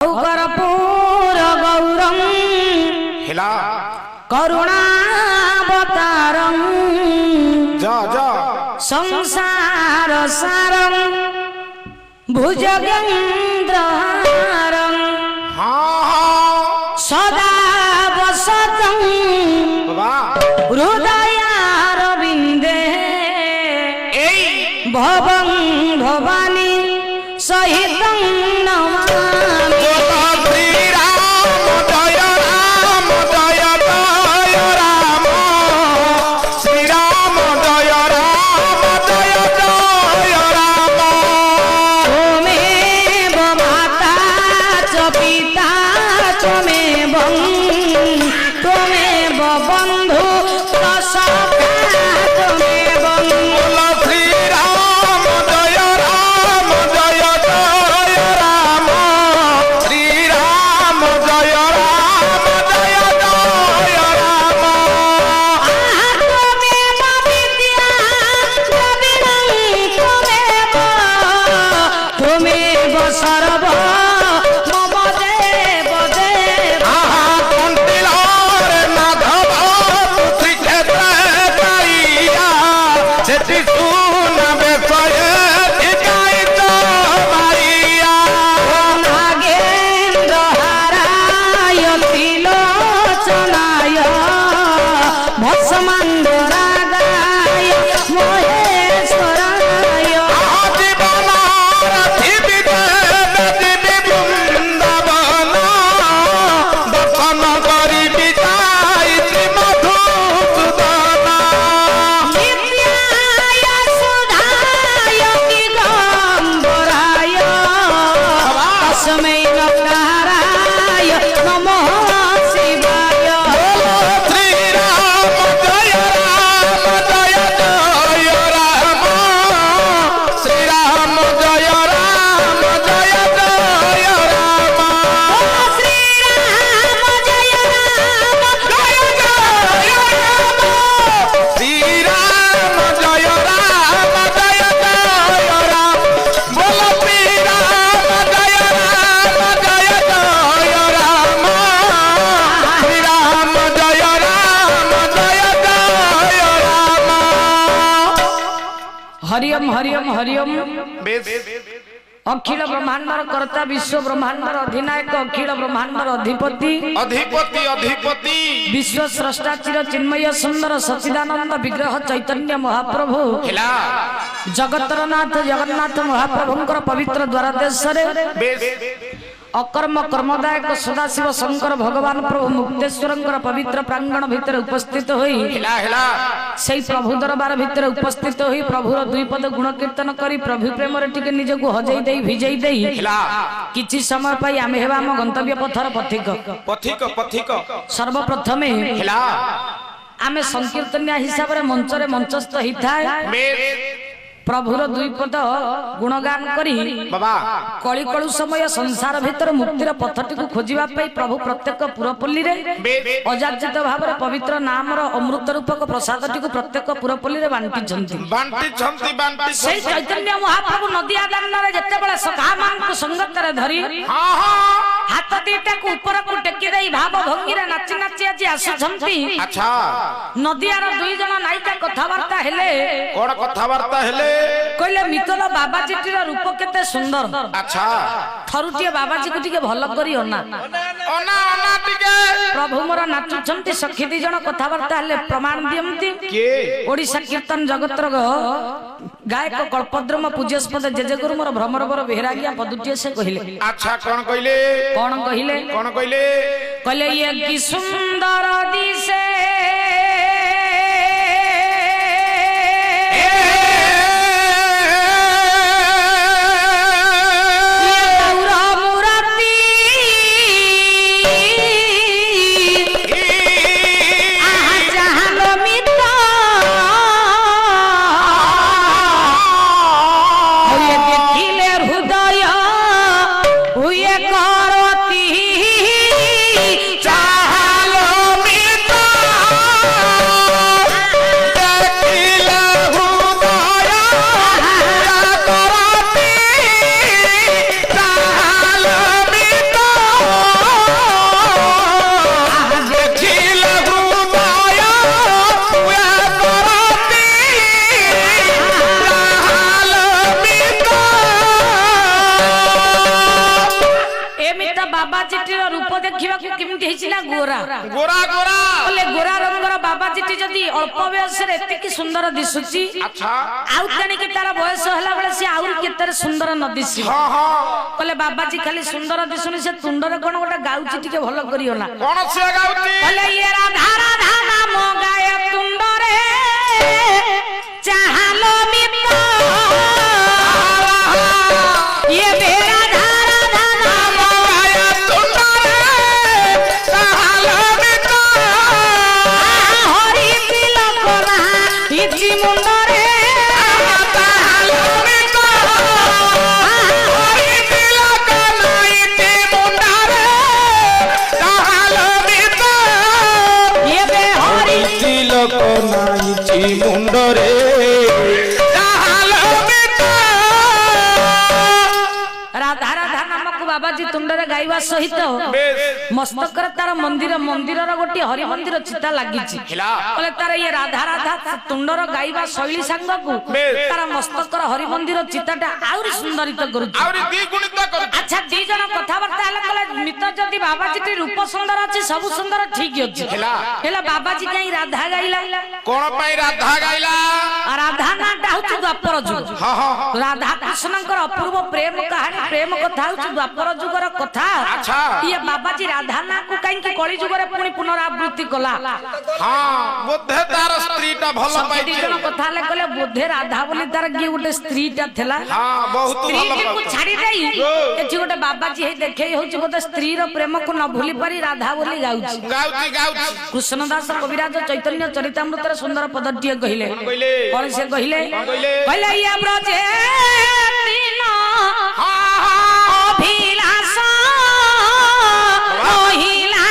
कर्पूर गौरम हिला करुणावतारम जा जा संसार सारम भुजगेन्द्रहारम सदा वसतं हृदयारविन्दे भवं भवानी सहितं नमामि। हरिओम हरिओम हरिओम अखिल ब्रह्मांडर कर्ता विश्व ब्रह्मांडर अधिनायक अखिल ब्रह्मांडर अधिपति अधिपति अधिपति विश्व स्रष्टा चिर चिन्मय सुंदर सच्चिदानंद विग्रह चैतन्य महाप्रभु जगतर नाथ जगन्नाथ महाप्रभुंकर पवित्र द्वार देश अकर्म कर्मदायक सदाशिव शंकर भगवान प्रभु मुक्तेश्वर पवित्र प्रांगण भितर उपस्थित होई से प्रभु दरबार भितर उपस्थित होई प्रभुर दुई पद गुण कीर्तन करी प्रभु प्रेम टिके निजको हजई दे भिजई दे किछि समय पाई आमे हेबा हम गंतव्य पथर पथिक पथिक पथिक सर्वप्रथमे आमे संकीर्तन्या हिसाब रे मंच रे मंचस्थ हिथाय प्रभुर दुई पद गुणगान करी कली कलु समय संसार भितर मुक्तिर पथटी को खोजिबा पई प्रभु प्रत्येक पुरपल्ली रे अजार्जित भाव पवित्र नामर अमृत रूपक प्रसादटी को प्रत्येक पुरपल्ली रे बांटी से चैतन्य महाप्रभु नदिया दान रे जते बेले सखा मान को संगत रे धरी हाथ दीटा को ऊपर को टेकी देई भाव भंगी रे नाची नाची आज आसुछंती। अच्छा नदिया रो दुई जण नायिका कथावार्ता हेले कोन कथावार्ता हेले कहले मितल बाबाजी टीर रूप केते सुंदर। अच्छा थरुटिए बाबाजी को टिके भल करी ओना ओना ओना टिके प्रभु मोर नाचुछंती सखी दी जण कथावार्ता हेले प्रमाण दियंती के ओडिसा कीर्तन जगतर गायक कल्पद्रुम पूज्यस्पद जेजे गुरु मोर भ्रमर बर बेहरागिया पदुटिए से कहिले। अच्छा कोन कहिले कोन कहिले कोन कहिले कहले ये की सुंदर दिसे ବାବାଜୀଟିର ରୂପ ଦେଖିବାକୁ କେମିତି ହେଇଛି ନା ଗୋରା ଗୋରା ଗୋରା ବୋଲେ ଗୋରା ରଙ୍ଗର ବାବାଜୀଟି ଯଦି ଅଳ୍ପ ବୟସରେ ଏତିକି ସୁନ୍ଦର ଦିଶୁଛି ଆଚ୍ଛା ଆଉ ତେଣିକି ତାର ବୟସ ହେଲା ବେଳେ ସେ ଆହୁରି କେତେ ସୁନ୍ଦର ନ ଦିଶିବ ହଁ ହଁ ବୋଲେ ବାବାଜୀ ଖାଲି ସୁନ୍ଦର ଦିଶୁନି ସେ ତୁଣ୍ଡରେ କଣ ଗୋଟେ ଗାଉଛି ଟିକେ ଭଲ କରିଗଲା କଣ ସେ ଗାଉଛି ବୋଲେ ଇଏ ରାଧା ରାଧା ନାମ ଗାଏ ତୁଣ୍ଡରେ ଚାହାଲୋ ମିତ ଇଏ ବେରା ଧାରା ଧାରା ଗାୟ ତୁଣ୍ଡରେ ଚାହାଲୋ ମିତ ହରି ତିଲକ ନା ଇତି ମୁଣ୍ଡରେ ଚାହାଲୋ ମିତ ହରି ତିଲକ ନାଇତି ମୁଣ୍ଡରେ ଚାହାଲୋ ମିତ ଏବେ ହରି ତିଲକ ନାଇତି ମୁଣ୍ଡରେ ଚାହାଲୋ ମିତ ରାଧା ରାଧା ନାମକୁ ବାବାଜୀ ତୁଣ୍ଡରେ ଗାଇବା ସହିତ ମସ୍ତକରେ ତାର ମନ୍ଦିରର ଗୋଟିଏ ହରି ମନ୍ଦିର ଚିତା ଲାଗିଛି ବୋଲେ ତାର ଇଏ ରାଧା ରାଧା ତୁଣ୍ଡର ଗାଇବା ଶୈଳୀ ସାଙ୍ଗକୁ ତାର ମସ୍ତକର ହରି ମନ୍ଦିର ଚିତାଟା ଆହୁରି ସୁନ୍ଦରିତ କରୁଛି ଆହୁରି ଦ୍ୱିଗୁଣିତ କରୁଛି ଆଚ୍ଛା ଦି ଜଣ କଥାବାର୍ତ୍ତା ହେଲେ କହିଲେ ମିତ ଯଦି ବାବାଜୀଟି ରୂପ ସୁନ୍ଦର ଅଛି ସବୁ ସୁନ୍ଦର ଠିକ ଅଛି ହେଲେ ବାବାଜୀ କାହିଁ ରାଧା ଗାଇଲା କଣ ପାଇଁ ରାଧା ଗାଇଲା ରାଧା ନାଁଟା ହଉଛି ଦ୍ୱାପର ଯୁଗ ହଁ ହଁ ରାଧା କୃଷ୍ଣଙ୍କର ଅପୂର୍ବ ପ୍ରେମ କାହାଣୀ ପ୍ରେମ କଥା ହଉଛି ଦ୍ୱାପର ଯୁଗର କଥା ଆଚ୍ଛା। ଇଏ ବାବାଜୀ ରାଧା ନାଁକୁ କାହିଁକି କଳି ଯୁଗରେ ପୁଣି ପୁନରାବୃତ୍ତି କଲା ହଁ ବୋଧେ ତାର ସ୍ତ୍ରୀଟା ଭଲ ଦି ପାଇଛି ଜଣ କଥା ହେଲେ କହିଲେ ବୋଧେ ରାଧା ବୋଲି ତାର କିଏ ଗୋଟେ ସ୍ତ୍ରୀଟା ଥିଲା ହଁ ବହୁତ ଭଲ ସ୍ତ୍ରୀଟିକୁ ପାଇଛି ଛାଡି ଦେଇ ଏଠି ଗୋଟେ ବାବାଜୀ ହେଇ ଦେଖେଇ ହଉଛି ବୋଧେ ସ୍ତ୍ରୀର ପ୍ରେମକୁ ନ ଭୁଲି ପାରି ରାଧା ବୋଲି ଗାଉଛି ଗାଉଛି ଗାଉଛି କୃଷ୍ଣ ଦାସ କବିରାଜ ଚୈତନ୍ୟ ଚରିତାମୃତରେ ସୁନ୍ଦର ପଦଟିଏ କହିଲେ କହିଲେ? କଣ ସେ କହିଲେ କହିଲେ? କହିଲେ ଇଏ ବ୍ରଜେ ଦିନ ହଁ ହଁ ଅଭିଳାଷ ରହିଲା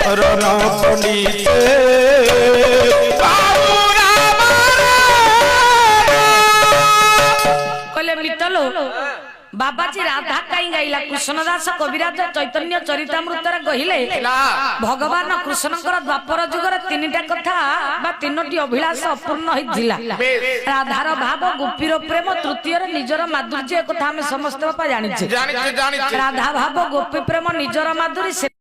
ପୁରାଣ बाबाजी राधा कहीं गाइला कृष्णदास कविराज चैतन्य चरितामृतरे कहिले भगवान कृष्णकर द्वापर जुगर तीनटा कथा बा तीनोटी अभिलाष अपूर्ण होइथिला राधार भाव गोपीर प्रेम तृतीय निजर माधुर्य कथा हम समस्त बापा जानिछे जानिछे राधा भाव गोपी प्रेम निजर माधुरी